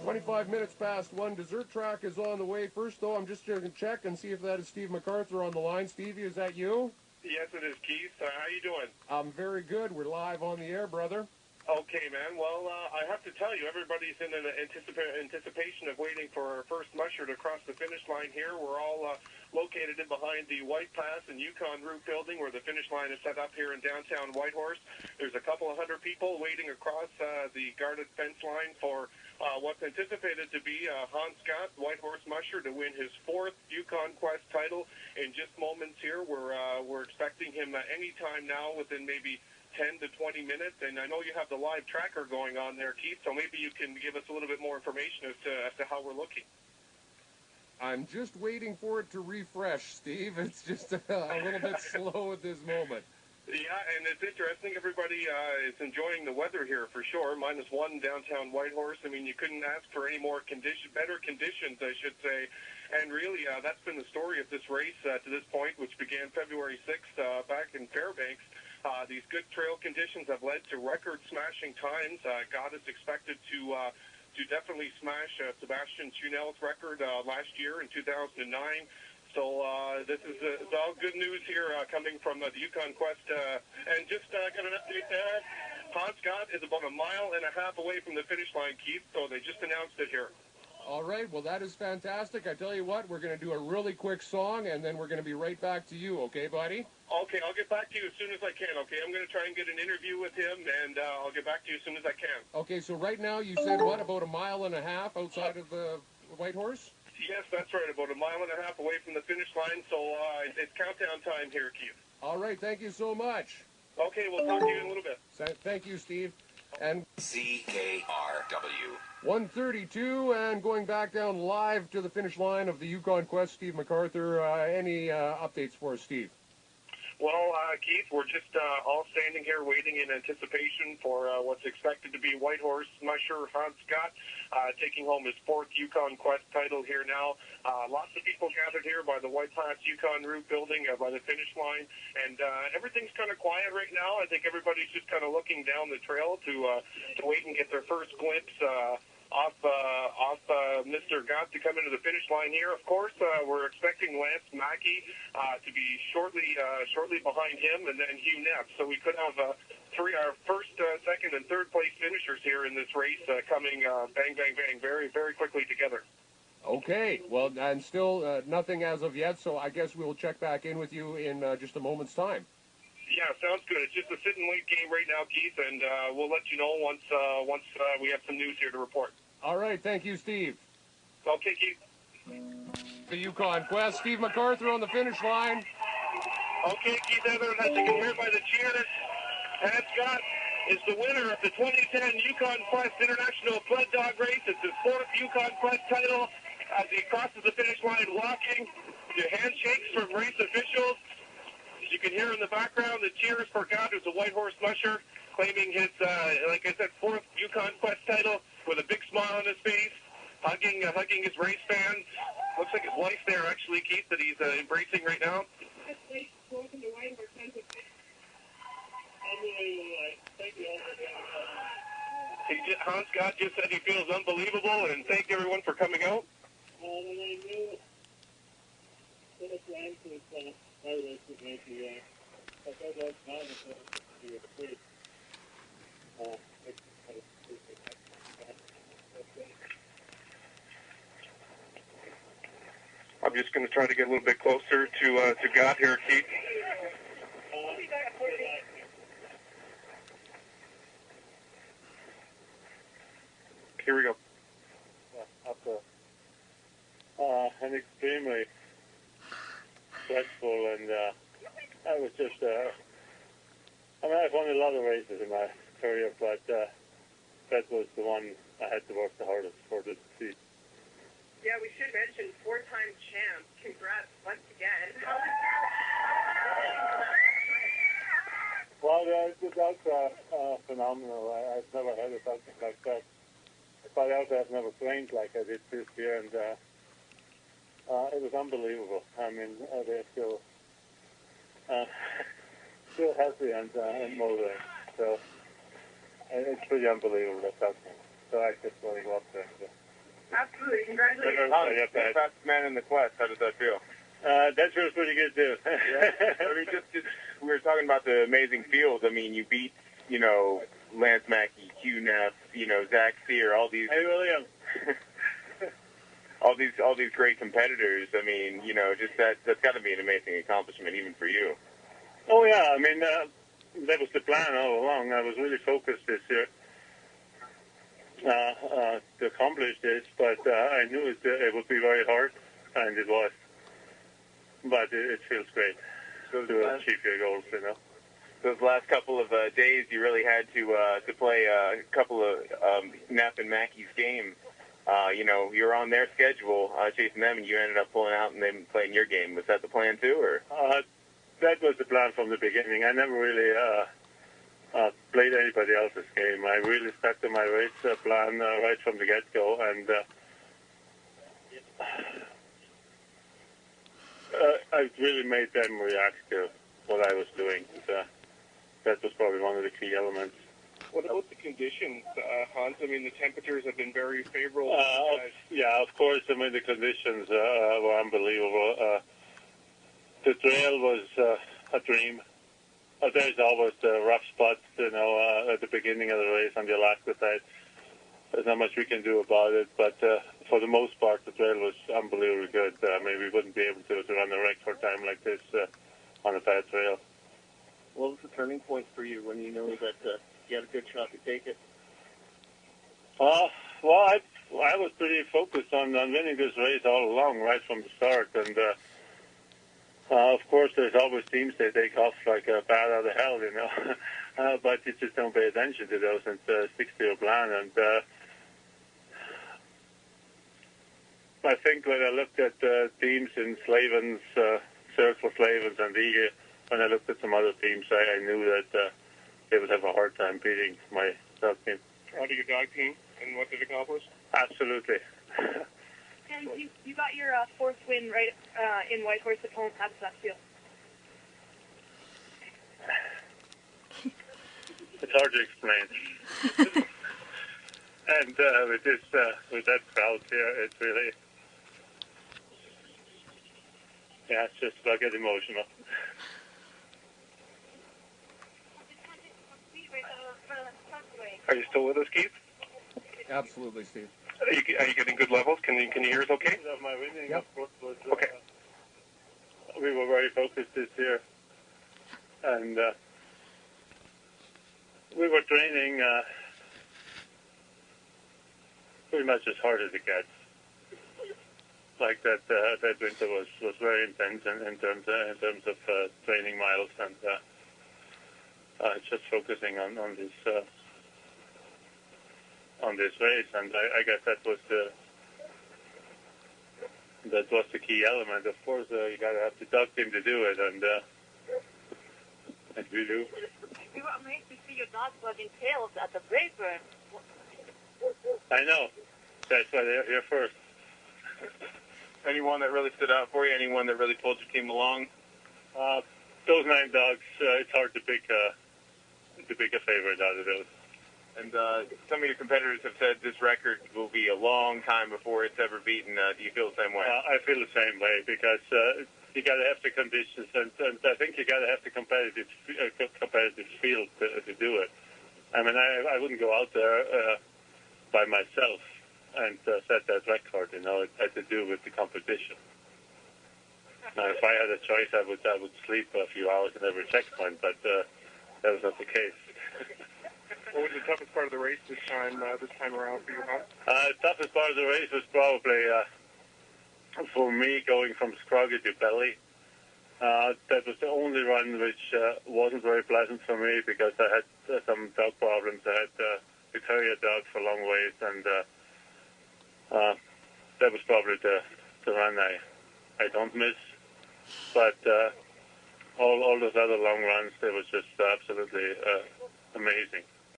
25 minutes past 1. Dessert track is on the way. First, though, I'm just going to check and see if that is Steve MacArthur on the line. Stevie, is that you? Yes, it is, Keith. How you doing? I'm very good. We're live on the air, brother. Okay, man. Well, I have to tell you, everybody's in an anticipation of waiting for our first musher to cross the finish line here. We're all located in behind the White Pass and Yukon Route building where the finish line is set up here in downtown Whitehorse. There's a couple of hundred people waiting across the guarded fence line for what's anticipated to be Hans Gatt, Whitehorse musher, to win his 4th Yukon Quest title in just moments here. We're expecting him any time now within maybe 10 to 20 minutes, and I know you have the live tracker going on there, Keith, so maybe you can give us a little bit more information as to how we're looking. I'm just waiting for it to refresh, Steve. It's just a little bit slow at this moment. Yeah, and it's interesting. Everybody is enjoying the weather here for sure. -1 downtown Whitehorse. I mean, you couldn't ask for any more better conditions, I should say. And really, that's been the story of this race to this point, which began February 6th back in Fairbanks. These good trail conditions have led to record-smashing times. Gatt is expected to definitely smash Sebastian Chunel's record last year in 2009. So this is all good news here coming from the Yukon Quest. And just got an update there. Hans Gatt is about 1.5 miles away from the finish line, Keith, so they just announced it here. All right, well, that is fantastic. I tell you what, we're going to do a really quick song, and then we're going to be right back to you, okay, buddy? Okay, I'll get back to you as soon as I can, okay? I'm going to try and get an interview with him, and I'll get back to you as soon as I can. Okay, so right now you said, what, about 1.5 miles outside of the Whitehorse? Yes, that's right, about 1.5 miles away from the finish line, so it's countdown time here, Keith. All right, thank you so much. Okay, we'll talk to you in a little bit. Thank you, Steve. And ckrw 132, and going back down live to the finish line of the Yukon Quest, Steve MacArthur. Any updates for us, Steve? Well, Keith, we're just all standing here waiting in anticipation for what's expected to be Whitehorse musher Hans Gatt taking home his 4th Yukon Quest title here now. Lots of people gathered here by the White Pass Yukon Route building by the finish line, and everything's kind of quiet right now. I think everybody's just kind of looking down the trail to wait and get their first glimpse off Mr. Gatt to come into the finish line here. Of course, we're expecting Lance Mackey to be shortly behind him, and then Hugh Neff. So we could have our first, second, and third place finishers here in this race coming bang, bang, bang, very, very quickly together. Okay, well, and still nothing as of yet, so I guess we'll check back in with you in just a moment's time. Yeah, sounds good. It's just a sit and wait game right now, Keith, and we'll let you know once we have some news here to report. All right, thank you, Steve. Okay, Keith. The Yukon Quest, Steve MacArthur on the finish line. Okay, Keith Evan, as you can hear by the cheers, Hans Gatt is the winner of the 2010 Yukon Quest International Sled Dog Race. It's his 4th Yukon Quest title as he crosses the finish line walking. The handshakes from race officials. You can hear in the background the cheers for Gatt, who's a Whitehorse musher, claiming his, like I said, 4th Yukon Quest title with a big smile on his face, hugging his race fans. Looks like his wife there, actually, Keith, that he's embracing right now. Hans Gatt just said he feels unbelievable and thanked everyone for coming out. I'm just going to try to get a little bit closer to Gatt here, Keith. Here we go. After an extremely stressful and I was just, I mean, I've won a lot of races in my career, but that was the one I had to work the hardest for to defeat. Yeah, we should mention 4-time champ. Congrats once again. Well, that's phenomenal. I've never had something like that. But also I've never trained like I did this year, and it was unbelievable. I mean, they're still healthy and motivated. So it's pretty unbelievable that's happening. So I just want to go up there and Absolutely. Congratulations. Fastest man in the Quest. How does that feel? That feels pretty good too. Yeah. I mean, just we were talking about the amazing field. I mean, you beat, Lance Mackey, Hugh Neff, Zach Sear, all these. Hey, William. all these great competitors. I mean, just that's got to be an amazing accomplishment even for you. Oh yeah, I mean that was the plan all along. I was really focused this year to accomplish this, but I knew it would be very hard, and it was. But it feels great to achieve your goals, Those last couple of days, you really had to play a couple of Neff and Mackey's games. You were on their schedule chasing them, and you ended up pulling out and then playing your game. Was that the plan too, or? That was the plan from the beginning. I never really played anybody else's game. I really stuck to my race plan right from the get-go, and I really made them react to what I was doing. That was probably one of the key elements. What about the conditions, Hans? I mean, the temperatures have been very favorable. Yeah, of course. I mean, the conditions were unbelievable. The trail was a dream. There's always the rough spots, at the beginning of the race on the Alaska side. There's not much we can do about it, but for the most part, the trail was unbelievably good. I mean, we wouldn't be able to run a record time like this on a bad trail. What was the turning point for you when you know that you had a good shot to take it? Well, I was pretty focused on winning this race all along, right from the start. And, of course, there's always teams that take off like a bat out of hell, but you just don't pay attention to those and stick to your plan. And I think when I looked at teams in Slavin's, Circle Slavens and Eagle, when I looked at some other teams, I knew that they would have a hard time beating my dog team. How did your dog team, and what did it accomplish? Absolutely. And you got your fourth win right in Whitehorse at home. How does that feel? It's hard to explain. And with that crowd here, it's really, it's just I get emotional. Are you still with us, Keith? Absolutely, Steve. Are you getting good levels? Can you hear us okay? My winning, Yep. of course, was, Okay. we were very focused this year. And we were training pretty much as hard as it gets. Like that winter was very intense in terms of training miles and just focusing on this race, and I guess that was the key element. Of course, you gotta have the dog team to do it, and we do. We were amazed to see your dog bugging tails at the Brayburn. I know. That's why they're here first. Anyone that really stood out for you? Anyone that really pulled your team along? Those 9 dogs, it's hard to pick a favorite out of those. And some of your competitors have said this record will be a long time before it's ever beaten. Do you feel the same way? I feel the same way because you got to have the conditions, and I think you got to have the competitive field to do it. I mean, I wouldn't go out there by myself and set that record. It had to do with the competition. Now, if I had a choice, I would sleep a few hours in every checkpoint, but that was not the case. What was the toughest part of the race this time around for you, Hans? The toughest part of the race was probably, for me, going from Scroggy to Belly. That was the only run which wasn't very pleasant for me because I had some dog problems. I had the terrier dog for long ways, and that was probably the run I don't miss. But all those other long runs, they was just absolutely amazing.